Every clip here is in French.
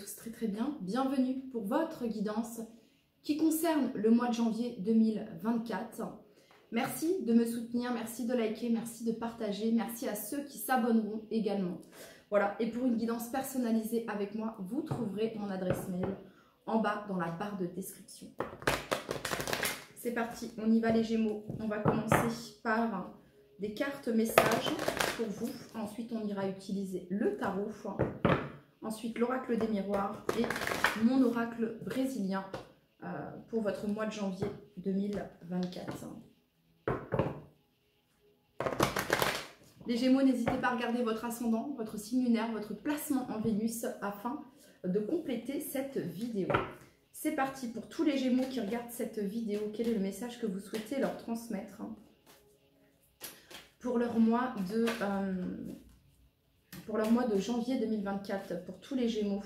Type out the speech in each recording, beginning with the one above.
tous très très bien. Bienvenue pour votre guidance qui concerne le mois de janvier 2024. Merci de me soutenir, merci de liker, merci de partager, merci à ceux qui s'abonneront également. Voilà, et pour une guidance personnalisée avec moi, vous trouverez mon adresse mail en bas dans la barre de description. C'est parti, on y va les Gémeaux. On va commencer par des cartes messages pour vous. Ensuite, on ira utiliser le tarot. Ensuite, l'oracle des miroirs et mon oracle brésilien pour votre mois de janvier 2024. Les Gémeaux, n'hésitez pas à regarder votre ascendant, votre signe lunaire, votre placement en Vénus afin de compléter cette vidéo. C'est parti pour tous les Gémeaux qui regardent cette vidéo. Quel est le message que vous souhaitez leur transmettre pour leur mois de janvier 2024, pour tous les Gémeaux,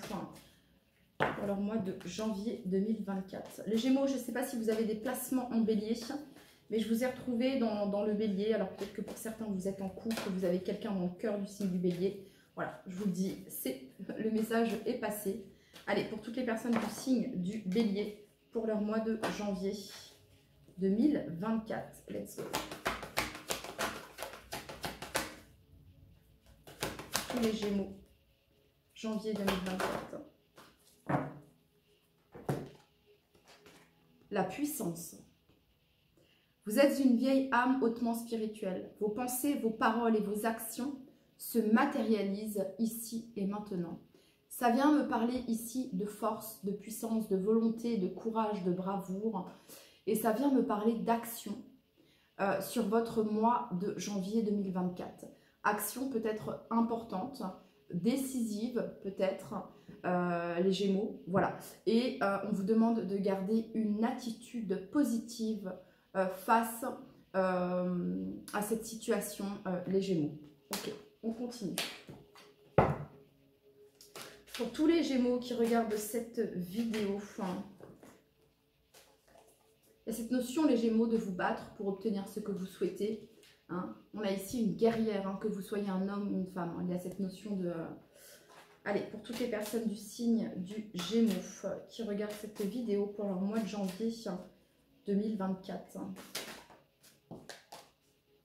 pour leur mois de janvier 2024. Les Gémeaux, je ne sais pas si vous avez des placements en bélier, mais je vous ai retrouvé dans le bélier. Alors peut-être que pour certains, vous êtes en couple, vous avez quelqu'un dans le cœur du signe du bélier. Voilà, je vous le dis, le message est passé. Allez, pour toutes les personnes du signe du bélier, pour leur mois de janvier 2024. Let's go. Tous les Gémeaux, janvier 2024. La puissance. Vous êtes une vieille âme hautement spirituelle. Vos pensées, vos paroles et vos actions se matérialisent ici et maintenant. Ça vient me parler ici de force, de puissance, de volonté, de courage, de bravoure. Et ça vient me parler d'action sur votre mois de janvier 2024. Action peut-être importante, décisive peut-être, les Gémeaux. Voilà. Et on vous demande de garder une attitude positive face à cette situation, les Gémeaux. Ok, on continue. Pour tous les Gémeaux qui regardent cette vidéo, il y a cette notion, les Gémeaux, de vous battre pour obtenir ce que vous souhaitez. Hein. On a ici une guerrière, hein, que vous soyez un homme ou une femme. Hein. Il y a cette notion de... Allez, pour toutes les personnes du signe du Gémeaux qui regardent cette vidéo pour leur mois de janvier 2024.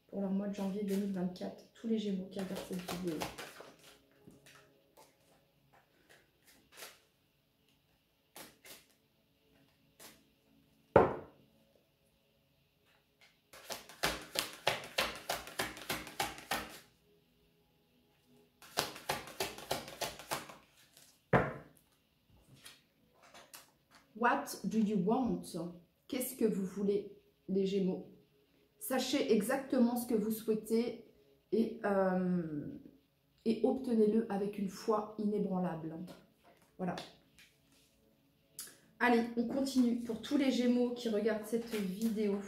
Pour leur mois de janvier 2024, tous les Gémeaux qui regardent cette vidéo. What do you want? Qu'est-ce que vous voulez, les Gémeaux? Sachez exactement ce que vous souhaitez et obtenez-le avec une foi inébranlable. Voilà. Allez, on continue. Pour tous les Gémeaux qui regardent cette vidéo,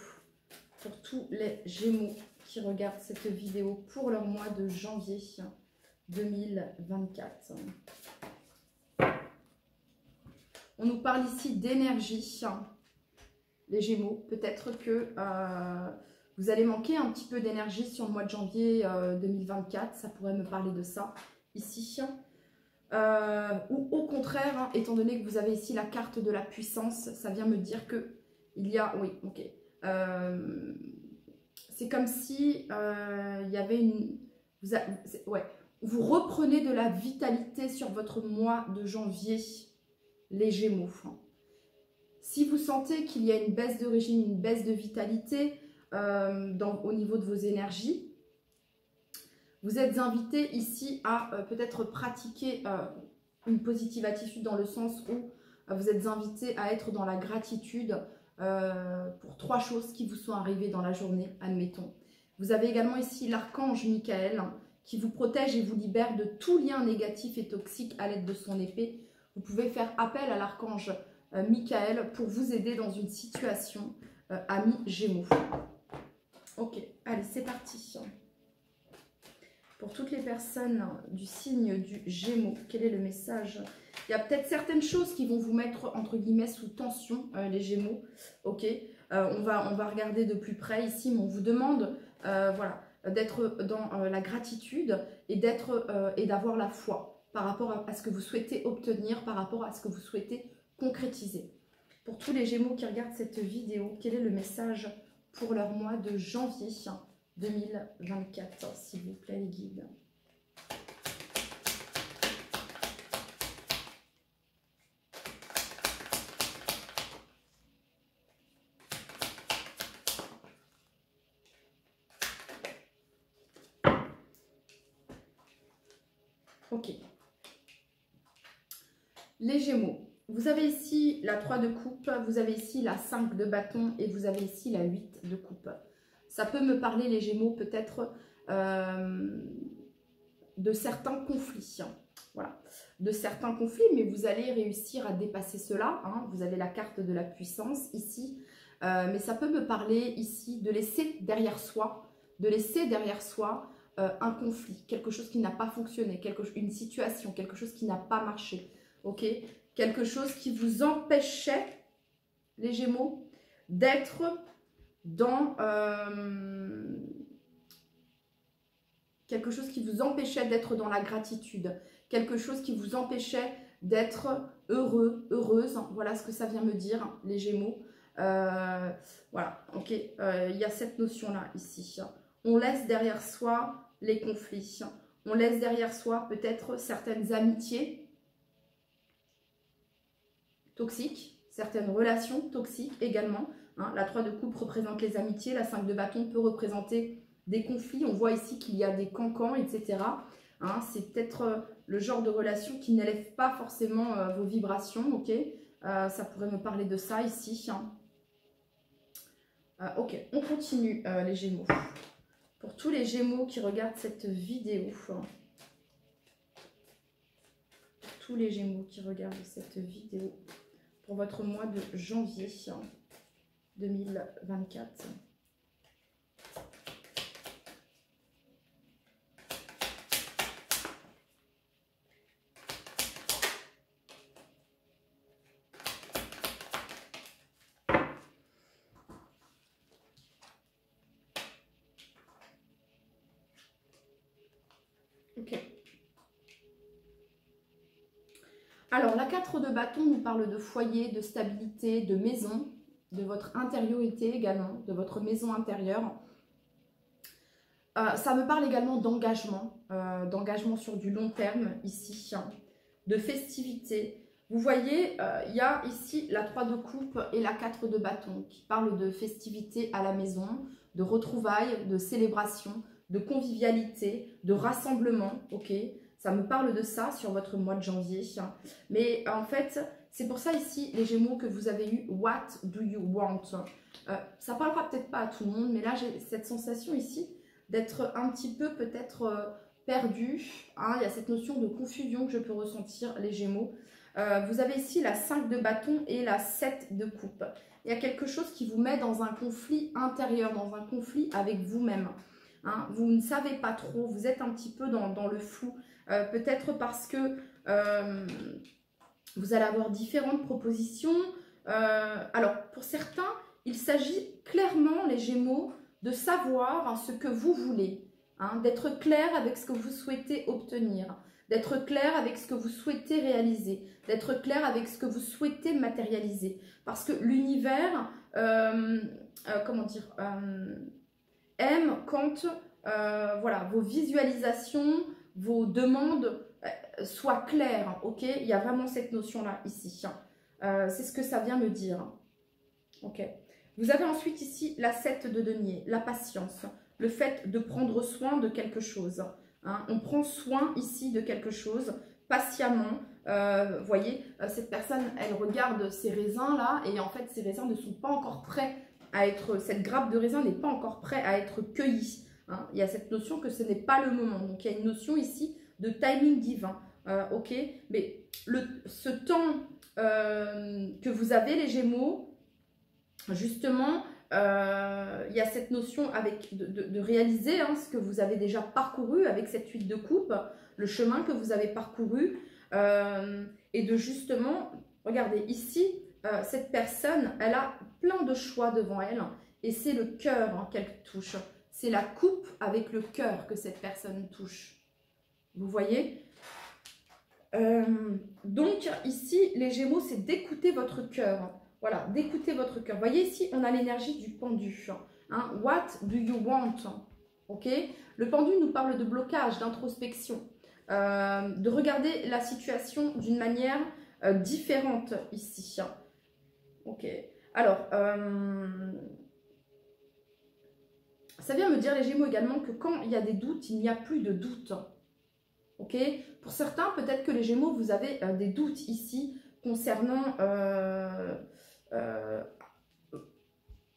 pour tous les Gémeaux qui regardent cette vidéo pour leur mois de janvier 2024. On nous parle ici d'énergie, les Gémeaux. Peut-être que vous allez manquer un petit peu d'énergie sur le mois de janvier 2024. Ça pourrait me parler de ça ici. Ou au contraire, hein, étant donné que vous avez ici la carte de la puissance, ça vient me dire que il y a... Oui, ok. C'est comme si il y avait une... Vous reprenez de la vitalité sur votre mois de janvier, les Gémeaux. Si vous sentez qu'il y a une baisse de régime, une baisse de vitalité au niveau de vos énergies, vous êtes invité ici à peut-être pratiquer une positive attitude dans le sens où vous êtes invité à être dans la gratitude pour 3 choses qui vous sont arrivées dans la journée, admettons. Vous avez également ici l'archange Michael qui vous protège et vous libère de tout lien négatif et toxique à l'aide de son épée. Vous pouvez faire appel à l'archange Michael pour vous aider dans une situation, ami Gémeaux. Ok, allez, c'est parti. Pour toutes les personnes du signe du Gémeaux, quel est le message? Il y a peut-être certaines choses qui vont vous mettre, entre guillemets, sous tension, les Gémeaux. Ok, on va regarder de plus près ici, mais on vous demande, voilà, d'être dans la gratitude et d'avoir la foi. par rapport à ce que vous souhaitez obtenir, par rapport à ce que vous souhaitez concrétiser. Pour tous les Gémeaux qui regardent cette vidéo, quel est le message pour leur mois de janvier 2024, s'il vous plaît, les guides? Ok. Les Gémeaux, vous avez ici la 3 de coupe, vous avez ici la 5 de bâton et vous avez ici la 8 de coupe. Ça peut me parler, les Gémeaux, peut-être de certains conflits. Voilà, de certains conflits, mais vous allez réussir à dépasser cela. Hein. Vous avez la carte de la puissance ici, mais ça peut me parler ici de laisser derrière soi, un conflit, quelque chose qui n'a pas fonctionné, une situation, quelque chose qui n'a pas marché, ok? Quelque chose qui vous empêchait, les Gémeaux, d'être dans... quelque chose qui vous empêchait d'être dans la gratitude, quelque chose qui vous empêchait d'être heureux, heureuse. Voilà ce que ça vient me dire, les Gémeaux. Voilà, ok, il y a cette notion-là ici. On laisse derrière soi les conflits. On laisse derrière soi peut-être certaines amitiés toxiques, certaines relations toxiques également. Hein. La 3 de coupe représente les amitiés, la 5 de bâton peut représenter des conflits. On voit ici qu'il y a des cancans, etc. Hein. C'est peut-être le genre de relation qui n'élève pas forcément vos vibrations, ok. Ça pourrait me parler de ça ici. Hein. Ok, on continue les Gémeaux. Pour tous les Gémeaux qui regardent cette vidéo, tous les Gémeaux qui regardent cette vidéo, pour votre mois de janvier 2024. Ok. Alors, la 4 de bâton nous parle de foyer, de stabilité, de maison, de votre intériorité également, de votre maison intérieure. Ça me parle également d'engagement sur du long terme ici, de festivité. Vous voyez, il y a ici la 3 de coupe et la 4 de bâton qui parlent de festivité à la maison, de retrouvailles, de célébration, de convivialité, de rassemblement, ok? Ça me parle de ça sur votre mois de janvier. Mais en fait, c'est pour ça ici, les Gémeaux, que vous avez eu « What do you want ?» Ça parlera peut-être pas à tout le monde, mais là, j'ai cette sensation ici d'être un petit peu peut-être perdu. Hein. Il y a cette notion de confusion que je peux ressentir, les Gémeaux. Vous avez ici la 5 de bâton et la 7 de coupe. Il y a quelque chose qui vous met dans un conflit intérieur, dans un conflit avec vous-même. Hein. Vous ne savez pas trop, vous êtes un petit peu dans le flou. Peut-être parce que vous allez avoir différentes propositions. Alors, pour certains, il s'agit clairement, les Gémeaux, de savoir ce que vous voulez, hein, d'être clair avec ce que vous souhaitez obtenir, d'être clair avec ce que vous souhaitez réaliser, d'être clair avec ce que vous souhaitez matérialiser. Parce que l'univers, comment dire, aime quand voilà, vos visualisations, vos demandes soient claires, ok? Il y a vraiment cette notion-là ici. C'est ce que ça vient me dire. Ok. Vous avez ensuite ici la 7 de denier, la patience, le fait de prendre soin de quelque chose. Hein. On prend soin ici de quelque chose patiemment. Vous voyez, cette personne, elle regarde ces raisins là et en fait, ces raisins ne sont pas encore prêts à être, cette grappe de raisin n'est pas encore prête à être cueillie. Hein. Il y a cette notion que ce n'est pas le moment. Donc, il y a une notion ici de timing divin. Ok, mais ce temps que vous avez, les Gémeaux, justement, il y a cette notion avec de réaliser hein, ce que vous avez déjà parcouru avec cette 8 de coupe, le chemin que vous avez parcouru, et de justement, regardez, ici, cette personne, elle a plein de choix devant elle, et c'est le cœur hein, qu'elle touche. C'est la coupe avec le cœur que cette personne touche. Vous voyez ? Donc ici, les Gémeaux, c'est d'écouter votre cœur. Voilà, d'écouter votre cœur. Vous voyez ici, on a l'énergie du pendu. Hein. What do you want? Ok. Le pendu nous parle de blocage, d'introspection, de regarder la situation d'une manière différente ici. Ok. Alors, ça vient me dire les Gémeaux également que quand il y a des doutes, il n'y a plus de doute. Ok. Pour certains, peut-être que les Gémeaux, vous avez des doutes ici concernant...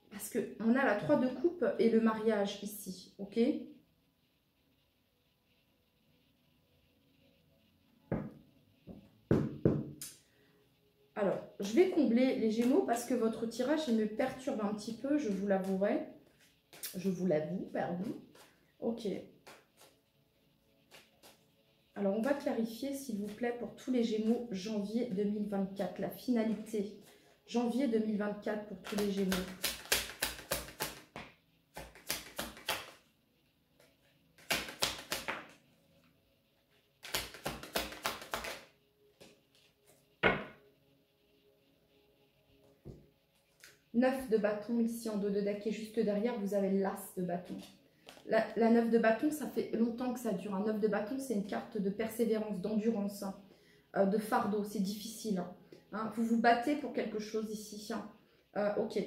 parce qu'on a la 3 de coupe et le mariage ici. Ok. Alors, je vais combler les Gémeaux parce que votre tirage, il me perturbe un petit peu, je vous l'avouerai. Je vous l'avoue, pardon. Ok. Alors, on va clarifier, s'il vous plaît, pour tous les Gémeaux, janvier 2024. La finalité, janvier 2024 pour tous les Gémeaux. Neuf de bâton ici en dos de deck et juste derrière, vous avez l'as de bâton. La 9 de bâton, ça fait longtemps que ça dure. Un 9 de bâton, c'est une carte de persévérance, d'endurance, de fardeau. C'est difficile. Hein. Vous vous battez pour quelque chose ici. Ok.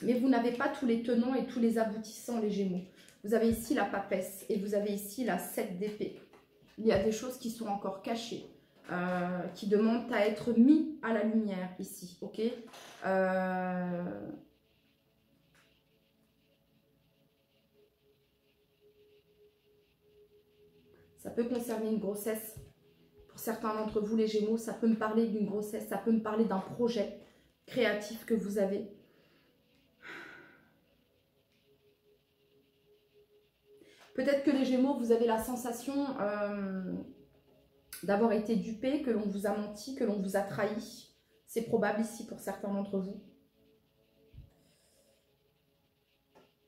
Mais vous n'avez pas tous les tenants et tous les aboutissants, les Gémeaux. Vous avez ici la papesse et vous avez ici la 7 d'épée. Il y a des choses qui sont encore cachées, qui demandent à être mis à la lumière ici. Ok. Ça peut concerner une grossesse. Pour certains d'entre vous, les Gémeaux, ça peut me parler d'une grossesse, ça peut me parler d'un projet créatif que vous avez. Peut-être que les Gémeaux, vous avez la sensation d'avoir été dupé, que l'on vous a menti, que l'on vous a trahi. C'est probable ici pour certains d'entre vous.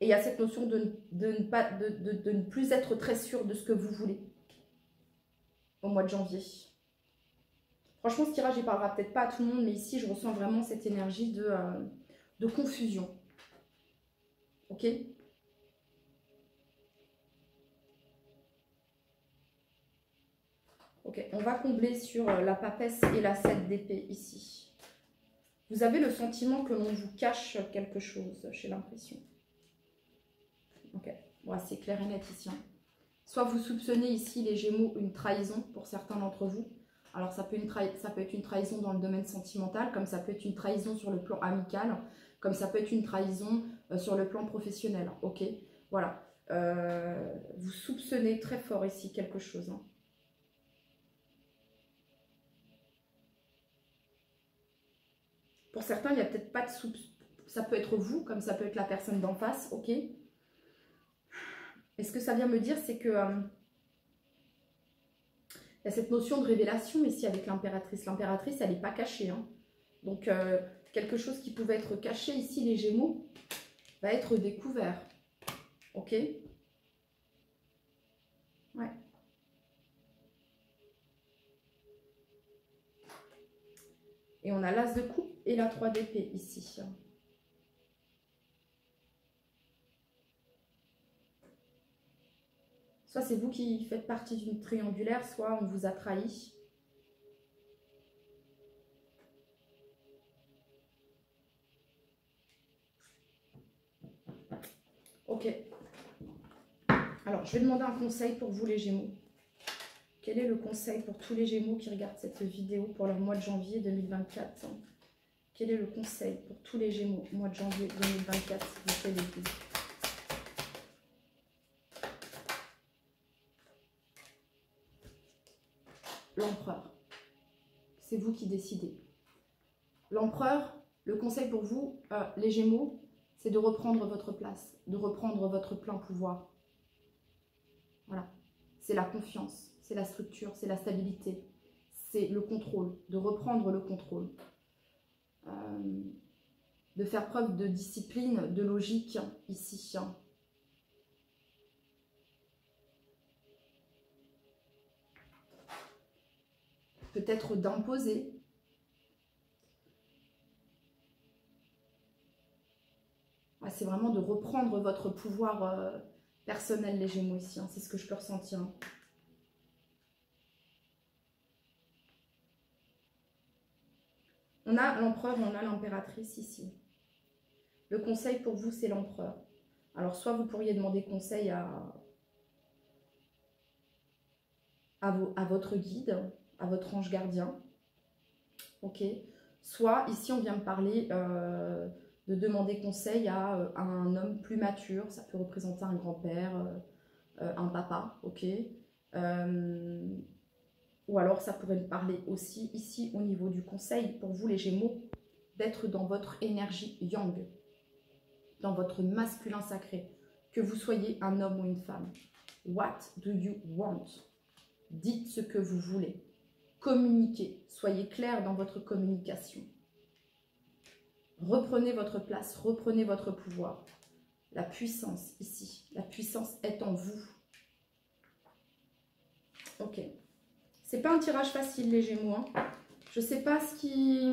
Et il y a cette notion de ne plus être très sûr de ce que vous voulez au mois de janvier. Franchement, ce tirage, il parlera peut-être pas à tout le monde, mais ici, je ressens vraiment cette énergie de confusion. Ok? Ok, on va combler sur la papesse et la 7 d'épée ici. Vous avez le sentiment que l'on vous cache quelque chose, j'ai l'impression. Ok, ouais, c'est clair et net ici. Hein. Soit vous soupçonnez ici, les Gémeaux, une trahison pour certains d'entre vous. Alors, ça peut être une trahison dans le domaine sentimental, comme ça peut être une trahison sur le plan amical, comme ça peut être une trahison sur le plan professionnel. Ok, voilà. Vous soupçonnez très fort ici quelque chose. Hein. Pour certains, il n'y a peut-être pas de soupçon. Ça peut être vous, comme ça peut être la personne d'en face. Ok. Et ce que ça vient me dire, c'est que... il y a cette notion de révélation ici avec l'impératrice. L'impératrice, elle n'est pas cachée. Hein. Donc, quelque chose qui pouvait être caché ici, les Gémeaux, va être découvert. Ok? Ouais. Et on a l'as de coupe et la 3 d'épée ici. Soit c'est vous qui faites partie d'une triangulaire, soit on vous a trahi. Ok. Alors, je vais demander un conseil pour vous les Gémeaux. Quel est le conseil pour tous les Gémeaux qui regardent cette vidéo pour le mois de janvier 2024? Quel est le conseil pour tous les Gémeaux mois de janvier 2024, s'il vous plaît, les filles? L'empereur. C'est vous qui décidez. L'empereur, le conseil pour vous, les Gémeaux, c'est de reprendre votre place, de reprendre votre plein pouvoir. Voilà. C'est la confiance, c'est la structure, c'est la stabilité, c'est le contrôle, de reprendre le contrôle. De faire preuve de discipline, de logique ici. peut-être d'imposer. Ouais, c'est vraiment de reprendre votre pouvoir personnel, les Gémeaux, ici. Hein. C'est ce que je peux ressentir. Hein. On a l'empereur, on a l'impératrice ici. Le conseil pour vous, c'est l'empereur. Alors, soit vous pourriez demander conseil à votre guide, à votre ange gardien. Ok. Soit, ici, on vient me parler de demander conseil à un homme plus mature. Ça peut représenter un grand-père, un papa. Ok. Ou alors, ça pourrait me parler aussi, ici, au niveau du conseil, pour vous, les Gémeaux, d'être dans votre énergie yang, dans votre masculin sacré, que vous soyez un homme ou une femme. What do you want? Dites ce que vous voulez. Communiquez. Soyez clair dans votre communication. Reprenez votre place. Reprenez votre pouvoir. La puissance ici. La puissance est en vous. Ok. C'est pas un tirage facile, les Gémeaux. Hein. Je sais pas ce qui...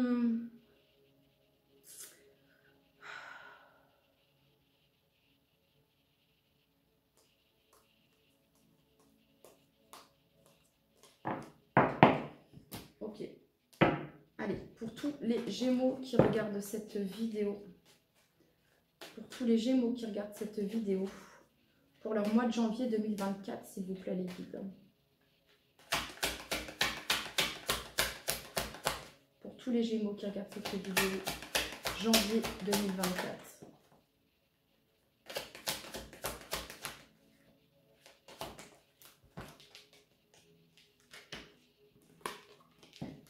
Ok. Allez, pour tous les Gémeaux qui regardent cette vidéo, pour tous les Gémeaux qui regardent cette vidéo, pour leur mois de janvier 2024, s'il vous plaît, les guides. Pour tous les Gémeaux qui regardent cette vidéo, janvier 2024.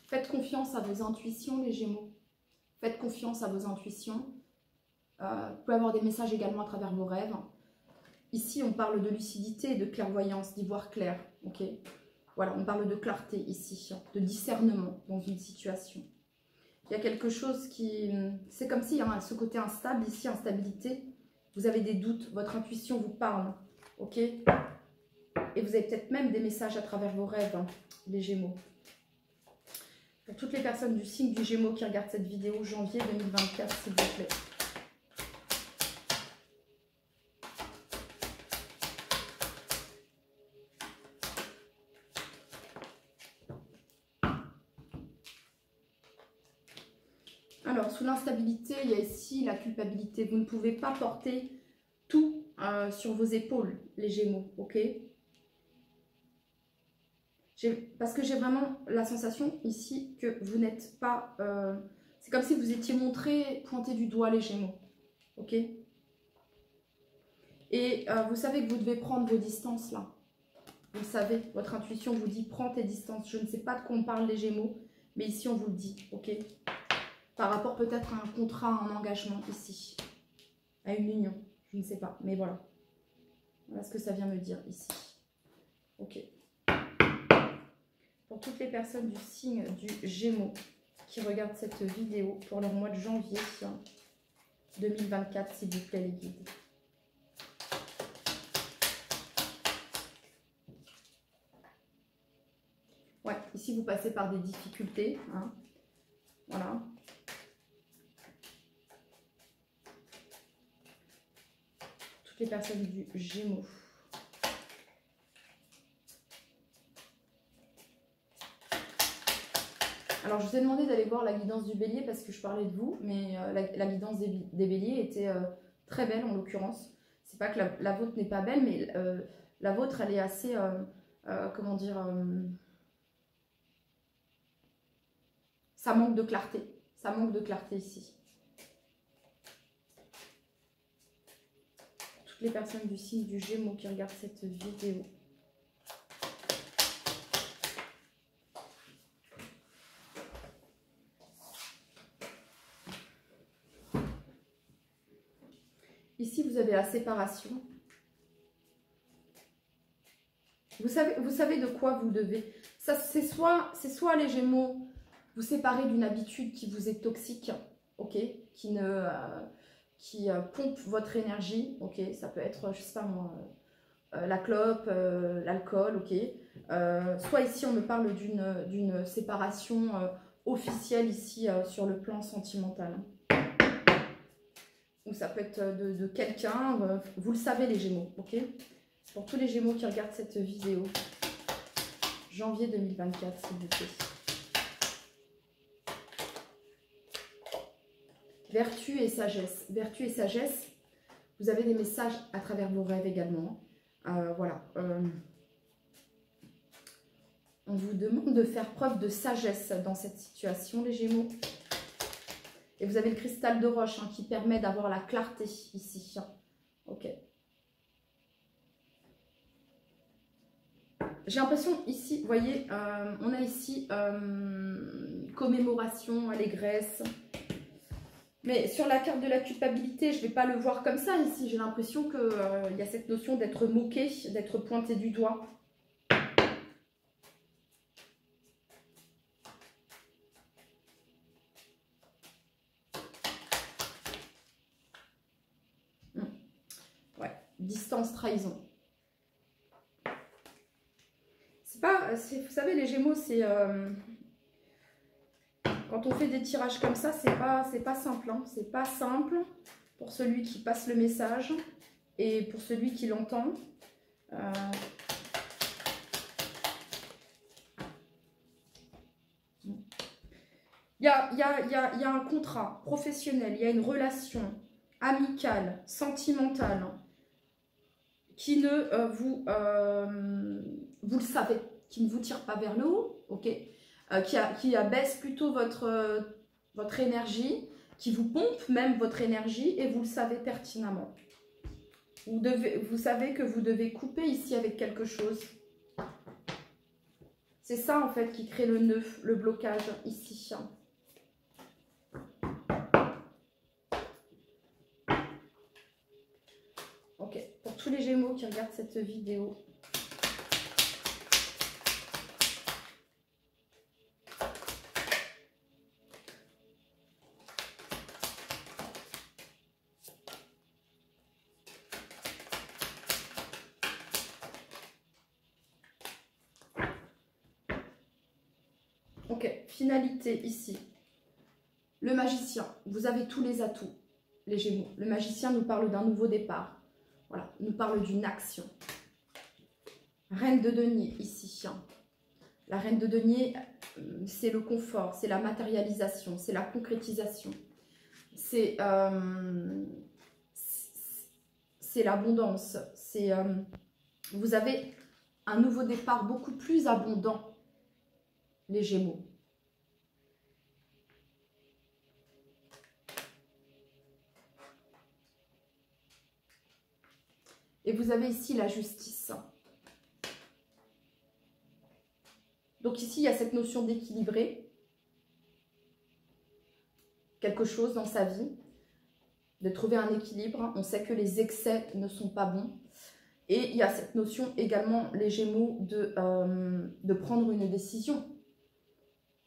Faites confiance à vos intuitions, les Gémeaux. Faites confiance à vos intuitions. Vous pouvez avoir des messages également à travers vos rêves. Ici, on parle de lucidité et de clairvoyance, d'y voir clair. Ok. Voilà, on parle de clarté ici, de discernement dans une situation. Il y a quelque chose qui... C'est comme s'il y a ce côté instable ici, instabilité. Vous avez des doutes, votre intuition vous parle. Ok. Et vous avez peut-être même des messages à travers vos rêves, hein, les Gémeaux. Pour toutes les personnes du signe du Gémeaux qui regardent cette vidéo, janvier 2024, s'il vous plaît. Alors, sous l'instabilité, il y a ici la culpabilité. Vous ne pouvez pas porter tout sur vos épaules, les Gémeaux, ok? Parce que j'ai vraiment la sensation ici que vous n'êtes pas... c'est comme si vous étiez pointé du doigt, les Gémeaux, ok? Et vous savez que vous devez prendre vos distances, là. Vous le savez, votre intuition vous dit, prends tes distances. Je ne sais pas de quoi on parle, les Gémeaux, mais ici, on vous le dit, ok? Par rapport peut-être à un contrat, à un engagement ici, à une union, je ne sais pas, mais voilà. Voilà ce que ça vient me dire ici. Ok. Pour toutes les personnes du signe du Gémeaux qui regardent cette vidéo pour leur mois de janvier 2024, s'il vous plaît, les guides. Ouais, ici vous passez par des difficultés, hein. Voilà. Les personnes du Gémeaux. Alors, je vous ai demandé d'aller voir la guidance du Bélier parce que je parlais de vous, mais la guidance des Béliers était très belle en l'occurrence. C'est pas que la vôtre n'est pas belle, mais la vôtre, elle est assez, comment dire, ça manque de clarté. Ça manque de clarté ici. Les personnes du signe du Gémeaux qui regardent cette vidéo. Ici, vous avez la séparation. Vous savez de quoi vous devez. C'est soit les Gémeaux, vous séparez d'une habitude qui vous est toxique, ok, qui pompe votre énergie, ok, ça peut être, je sais pas moi, la clope, l'alcool, ok, Soit ici, on me parle d'une séparation officielle ici sur le plan sentimental. Ou ça peut être de quelqu'un, vous le savez les Gémeaux, ok? C'est pour tous les Gémeaux qui regardent cette vidéo. Janvier 2024, s'il vous plaît. Vertu et sagesse. Vertu et sagesse, vous avez des messages à travers vos rêves également. Voilà. On vous demande de faire preuve de sagesse dans cette situation, les Gémeaux. Et vous avez le cristal de roche qui permet d'avoir la clarté ici. Ok. J'ai l'impression ici, vous voyez, on a ici commémoration, allégresse. Mais sur la carte de la culpabilité, je ne vais pas le voir comme ça ici. J'ai l'impression qu'il y a cette notion d'être moqué, d'être pointé du doigt. Ouais, distance, trahison. C'est pas, vous savez, les Gémeaux, c'est... quand on fait des tirages comme ça, c'est pas simple. Hein. C'est pas simple pour celui qui passe le message et pour celui qui l'entend. Il y a un contrat professionnel, il y a une relation amicale, sentimentale, qui ne vous le savez, qui ne vous tire pas vers le haut, ok, qui abaisse plutôt votre énergie, qui vous pompe même votre énergie, et vous le savez pertinemment. Vous savez que vous devez couper ici avec quelque chose. C'est ça en fait qui crée le nœud, le blocage ici. Ok, pour tous les Gémeaux qui regardent cette vidéo. Ok, finalité ici. Le magicien, vous avez tous les atouts, les Gémeaux. Le magicien nous parle d'un nouveau départ. Voilà, nous parle d'une action. Reine de denier ici. La reine de denier, c'est le confort, c'est la matérialisation, c'est la concrétisation. C'est l'abondance. Vous avez un nouveau départ beaucoup plus abondant, les Gémeaux. Et vous avez ici la justice. Donc ici, il y a cette notion d'équilibrer quelque chose dans sa vie, de trouver un équilibre. On sait que les excès ne sont pas bons. Et il y a cette notion également, les Gémeaux, de prendre une décision.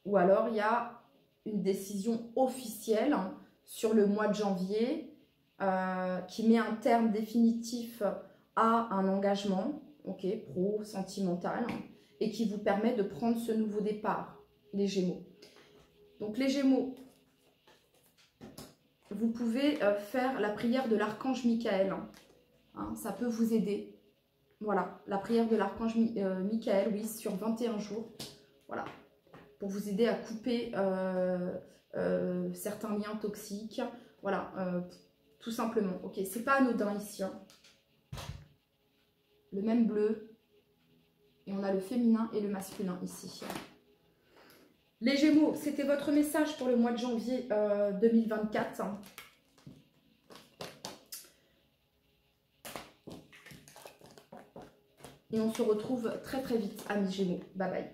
Ou alors, il y a une décision officielle sur le mois de janvier qui met un terme définitif à un engagement, ok, pro, sentimental, et qui vous permet de prendre ce nouveau départ, les Gémeaux. Donc, les Gémeaux, vous pouvez faire la prière de l'archange Michael. Hein, ça peut vous aider. Voilà, la prière de l'archange Michael, oui, sur 21 jours. Voilà, pour vous aider à couper certains liens toxiques. Voilà, tout simplement. Ok, c'est pas anodin ici. Hein. Le même bleu. Et on a le féminin et le masculin ici. Les Gémeaux, c'était votre message pour le mois de janvier 2024. Et on se retrouve très très vite, amis Gémeaux. Bye bye.